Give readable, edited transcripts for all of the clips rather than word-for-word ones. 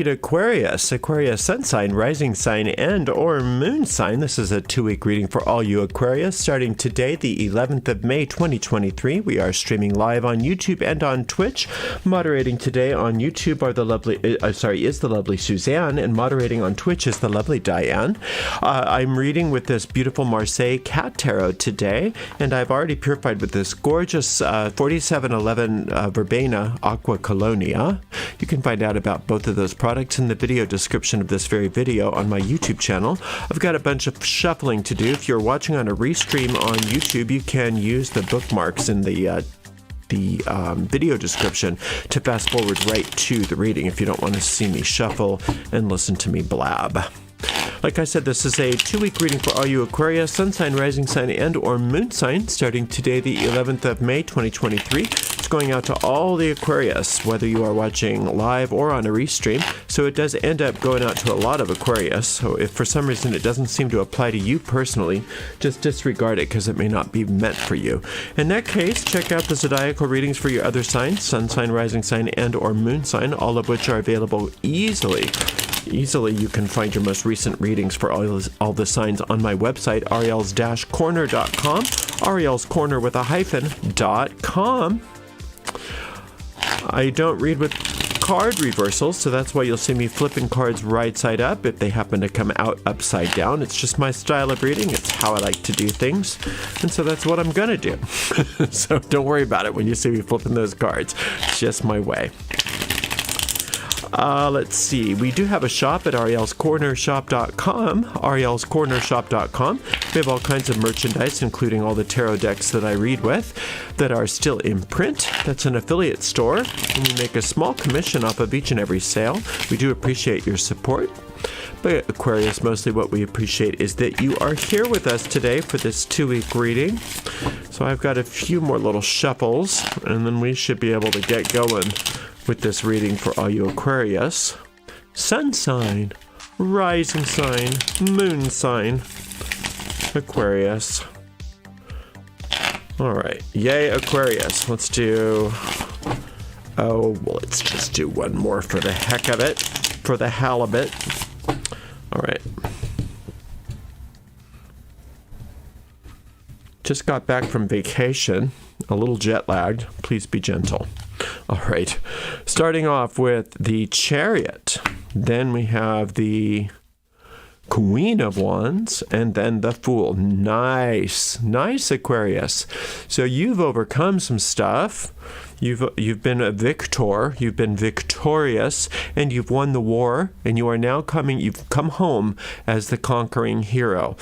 read Aquarius, Aquarius sun sign, rising sign, and or moon sign. This is a 2-week reading for all you Aquarius, starting today, the 11th of May, 2023. We are streaming live on YouTube and on Twitch. Moderating today on YouTube are is the lovely Suzanne, and moderating on Twitch is the lovely Diane. I'm reading with this beautiful Marseille cat tarot today, and I've already purified with this gorgeous 4711 Verbena Aqua Colonia. You can find out about both of those products in the video description of this very video on my YouTube channel. I've got a bunch of shuffling to do. If you're watching on a restream on YouTube, you can use the bookmarks in the video description to fast forward right to the reading if you don't want to see me shuffle and listen to me blab. Like I said, this is a 2-week reading for all you Aquarius, sun sign, rising sign, and or moon sign, starting today, the 11th of May, 2023. It's going out to all the Aquarius, whether you are watching live or on a restream. So it does end up going out to a lot of Aquarius. So if for some reason it doesn't seem to apply to you personally, just disregard it because it may not be meant for you. In that case, check out the zodiacal readings for your other signs, sun sign, rising sign, and or moon sign, all of which are available easily. You can find your most recent readings for all the signs on my website, ariels-corner.com, Ariel's Corner with a hyphen.com. I don't read with card reversals, so that's why you'll see me flipping cards right side up if they happen to come out upside down. It's just my style of reading. It's how I like to do things, and so that's what I'm gonna do. So don't worry about it when you see me flipping those cards. It's just my way. Let's see. We do have a shop at arielscornershop.com, arielscornershop.com. We have all kinds of merchandise, including all the tarot decks that I read with that are still in print. That's an affiliate store, and we make a small commission off of each and every sale. We do appreciate your support. But Aquarius, mostly what we appreciate is that you are here with us today for this 2-week reading. So I've got a few more little shuffles, and then we should be able to get going with this reading for all you Aquarius. Sun sign, rising sign, moon sign, Aquarius. All right, yay Aquarius. Let's just do one more for the heck of it, for the halibut. All right. Just got back from vacation, a little jet lagged. Please be gentle. All right, starting off with the Chariot. Then we have the Queen of Wands, and then the Fool. Nice Aquarius. So you've overcome some stuff. You've been a victor. You've been victorious, and you've won the war. And you are now you've come home as the conquering hero.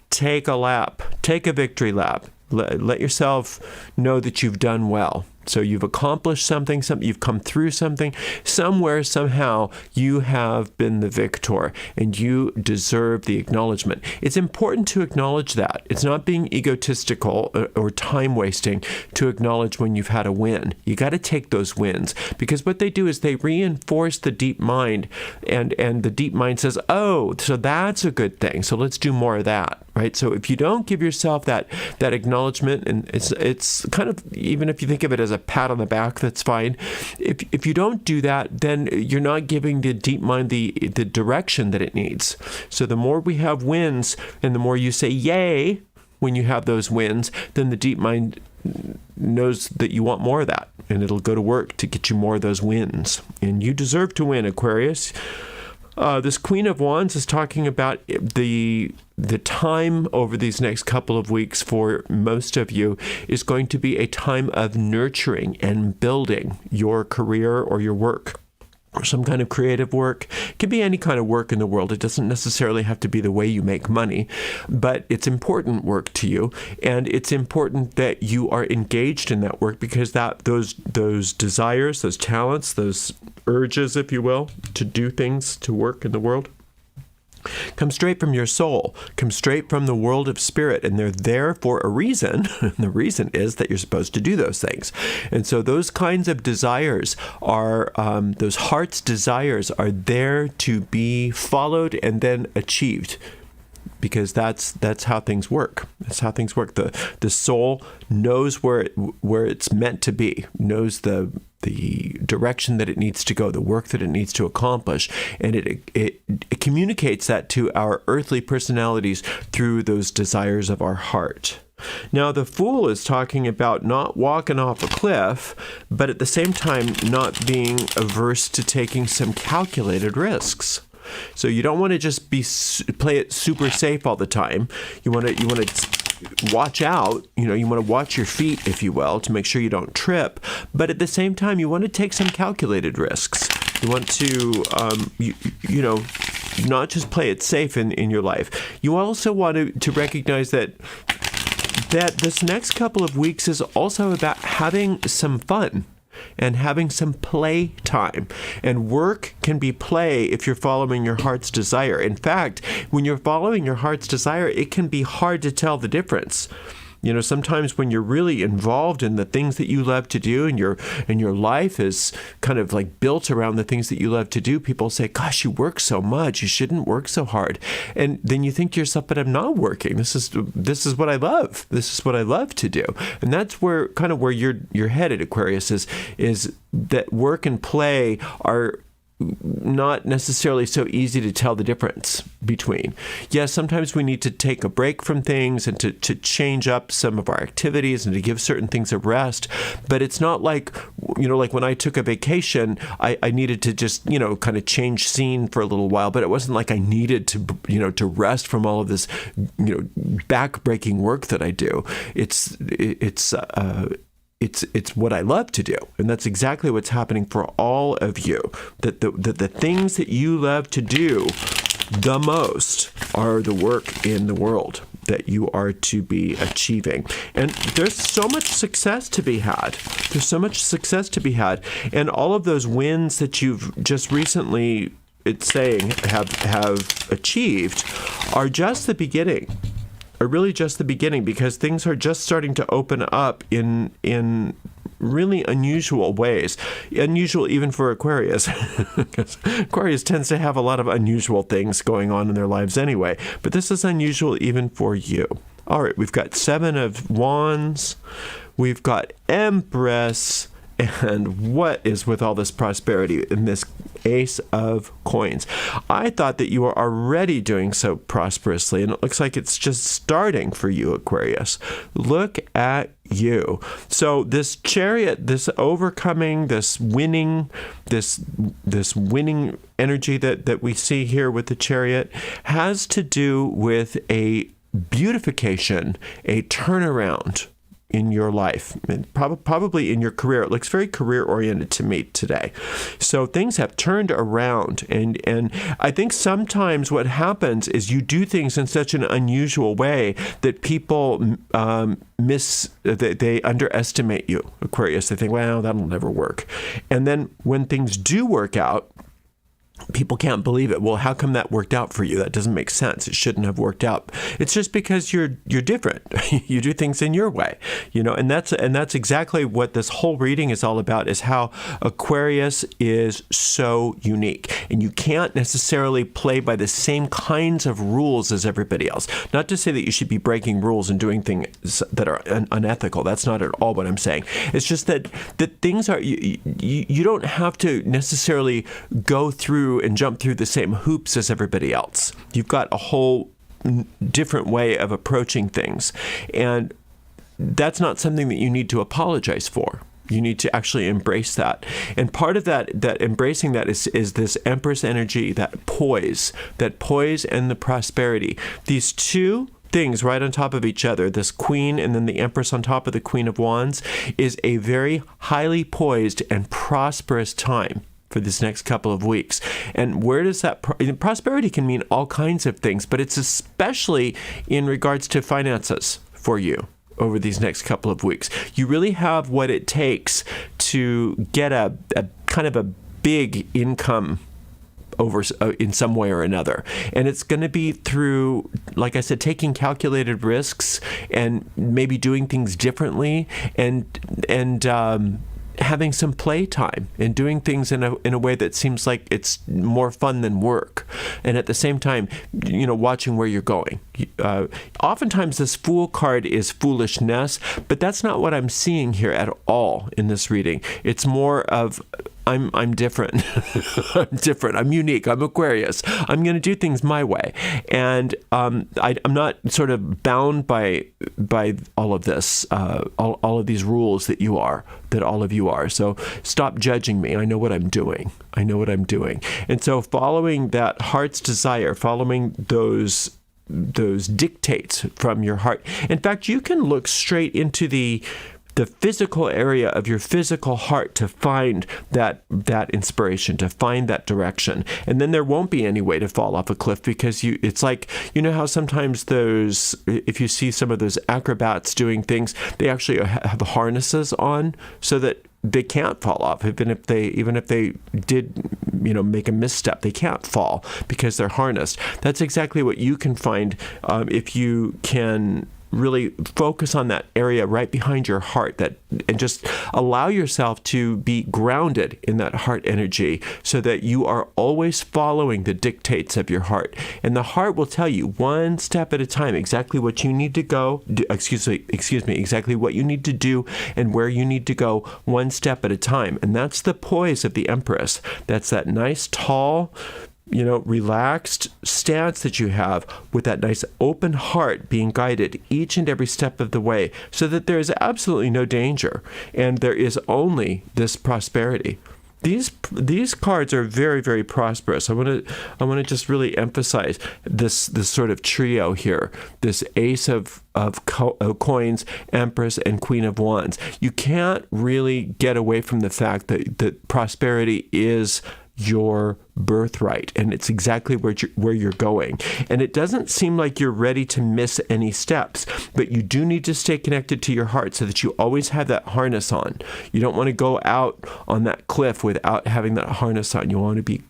Take a lap. Take a victory lap. Let yourself know that you've done well. So you've accomplished something, you've come through something, somewhere, somehow, you have been the victor, and you deserve the acknowledgement. It's important to acknowledge that. It's not being egotistical or time-wasting to acknowledge when you've had a win. You got to take those wins, because what they do is they reinforce the deep mind, and the deep mind says, oh, so that's a good thing, so let's do more of that, right? So if you don't give yourself that acknowledgement, and it's kind of, even if you think of it as a pat on the back, that's fine. If you don't do that, then you're not giving the deep mind the direction that it needs. So the more we have wins, and the more you say yay when you have those wins, then the deep mind knows that you want more of that, and it'll go to work to get you more of those wins. And you deserve to win, Aquarius. This Queen of Wands is talking about the time over these next couple of weeks for most of you is going to be a time of nurturing and building your career or your work, or some kind of creative work. It can be any kind of work in the world. It doesn't necessarily have to be the way you make money, but it's important work to you, and it's important that you are engaged in that work, because those desires, those talents, those urges, if you will, to do things, to work in the world, come straight from your soul, come straight from the world of spirit, and they're there for a reason. And the reason is that you're supposed to do those things. And so those kinds of desires are, those heart's desires are there to be followed and then achieved. because that's how things work. That's how things work. The soul knows where it's meant to be, knows the direction that it needs to go, the work that it needs to accomplish, and it communicates that to our earthly personalities through those desires of our heart. Now, the Fool is talking about not walking off a cliff, but at the same time not being averse to taking some calculated risks. So you don't want to just play it super safe all the time. You want to watch out. You want to watch your feet, if you will, to make sure you don't trip. But at the same time, you want to take some calculated risks. You want to, not just play it safe in your life. You also want to recognize that this next couple of weeks is also about having some fun and having some play time. And work can be play if you're following your heart's desire. In fact, when you're following your heart's desire, it can be hard to tell the difference. Sometimes when you're really involved in the things that you love to do, and your life is kind of like built around the things that you love to do, people say, gosh, you work so much, you shouldn't work so hard. And then you think to yourself, but I'm not working. This is what I love. This is what I love to do. And that's where you're headed, Aquarius, is that work and play are not necessarily so easy to tell the difference between. Yes, sometimes we need to take a break from things and to change up some of our activities and to give certain things a rest. But it's not like when I took a vacation, I needed to just, kind of change scene for a little while. But it wasn't like I needed to rest from all of this, back-breaking work that I do. It's what I love to do. And that's exactly what's happening for all of you. That the things that you love to do the most are the work in the world that you are to be achieving. And there's so much success to be had. There's so much success to be had. And all of those wins that you've just recently, have achieved are just the beginning. Are really just the beginning, because things are just starting to open up in really unusual ways. Unusual even for Aquarius, because Aquarius tends to have a lot of unusual things going on in their lives anyway. But this is unusual even for you. All right, we've got 7 of Wands. We've got Empress. And what is with all this prosperity in this Ace of Coins? I thought that you were already doing so prosperously, and it looks like it's just starting for you, Aquarius. Look at you. So this Chariot, this overcoming, this winning energy that we see here with the Chariot has to do with a beautification, a turnaround in your life, and probably in your career. It looks very career-oriented to me today. So things have turned around, and I think sometimes what happens is you do things in such an unusual way that people they underestimate you, Aquarius. They think, well, that'll never work. And then when things do work out, people can't believe it. Well, how come that worked out for you? That doesn't make sense. It shouldn't have worked out. It's just because you're different. You do things in your way, and that's exactly what this whole reading is all about, is how Aquarius is so unique. And you can't necessarily play by the same kinds of rules as everybody else. Not to say that you should be breaking rules and doing things that are unethical. That's not at all what I'm saying. It's just that things are, you don't have to necessarily go through and jump through the same hoops as everybody else. You've got a whole different way of approaching things. And that's not something that you need to apologize for. You need to actually embrace that. And part of that embracing that is this Empress energy, that poise and the prosperity. These two things right on top of each other, this Queen and then the Empress on top of the Queen of Wands, is a very highly poised and prosperous time for this next couple of weeks. And where does that prosperity can mean all kinds of things, but it's especially in regards to finances for you over these next couple of weeks. You really have what it takes to get a kind of a big income over in some way or another. And it's going to be through, like I said, taking calculated risks and maybe doing things differently and having some playtime and doing things in a way that seems like it's more fun than work. And at the same time, watching where you're going. Oftentimes this Fool card is foolishness, but that's not what I'm seeing here at all in this reading. It's more of I'm different. I'm different. I'm unique. I'm Aquarius. I'm going to do things my way. And I'm not sort of bound by all of this, all of these rules that all of you are. So stop judging me. I know what I'm doing. And so following that heart's desire, following those dictates from your heart. In fact, you can look straight into the physical area of your physical heart to find that inspiration, to find that direction. And then there won't be any way to fall off a cliff, because it's like, how sometimes if you see some of those acrobats doing things, they actually have harnesses on so that they can't fall off. Even if they did, make a misstep, they can't fall because they're harnessed. That's exactly what you can find if you can really focus on that area right behind your heart, and just allow yourself to be grounded in that heart energy so that you are always following the dictates of your heart. And the heart will tell you one step at a time exactly what you need to go, exactly what you need to do and where you need to go one step at a time. And that's the poise of the Empress. That's that nice, tall, relaxed stance that you have with that nice open heart being guided each and every step of the way, so that there is absolutely no danger and there is only this prosperity. These cards are very, very prosperous. I want to just really emphasize this sort of trio here. This Ace of Coins, Empress, and Queen of Wands. You can't really get away from the fact that prosperity is your birthright, and it's exactly where you're going. And it doesn't seem like you're ready to miss any steps, but you do need to stay connected to your heart so that you always have that harness on. You don't want to go out on that cliff without having that harness on. You want to be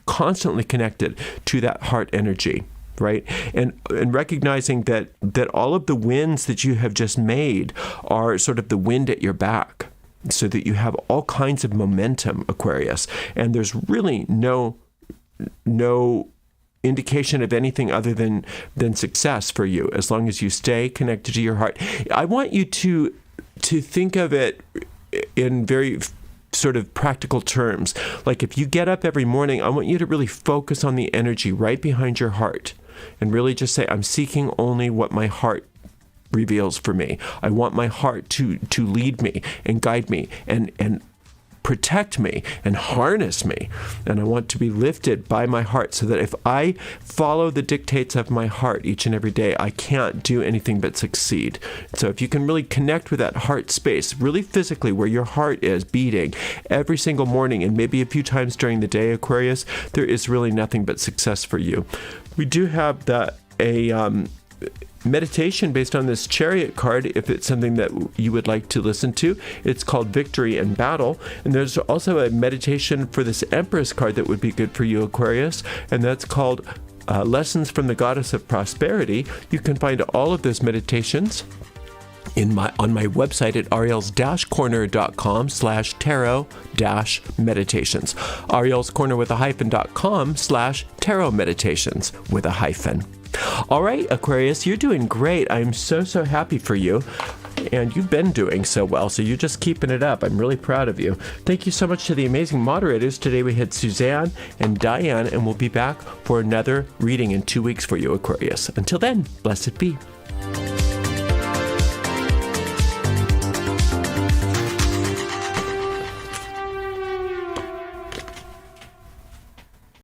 constantly connected to that heart energy, right? And recognizing that all of the wins that you have just made are sort of the wind at your back, so that you have all kinds of momentum, Aquarius. And there's really no indication of anything other than success for you, as long as you stay connected to your heart. I want you to think of it in very sort of practical terms. Like if you get up every morning, I want you to really focus on the energy right behind your heart and really just say, I'm seeking only what my heart reveals for me. I want my heart to lead me and guide me and protect me and harness me. And I want to be lifted by my heart, so that if I follow the dictates of my heart each and every day, I can't do anything but succeed. So if you can really connect with that heart space, really physically where your heart is beating every single morning and maybe a few times during the day, Aquarius, there is really nothing but success for you. We do have a meditation based on this Chariot card, if it's something that you would like to listen to. It's called Victory in Battle. And there's also a meditation for this Empress card that would be good for you, Aquarius, and that's called Lessons from the Goddess of Prosperity. You can find all of those meditations on my website at arielscorner.com/tarot-meditations. arielscorner with a hyphen.com/tarot meditations with a hyphen. All right, Aquarius, you're doing great. I'm so happy for you. And you've been doing so well, so you're just keeping it up. I'm really proud of you. Thank you so much to the amazing moderators. Today we had Suzanne and Diane, and we'll be back for another reading in 2 weeks for you, Aquarius. Until then, blessed be.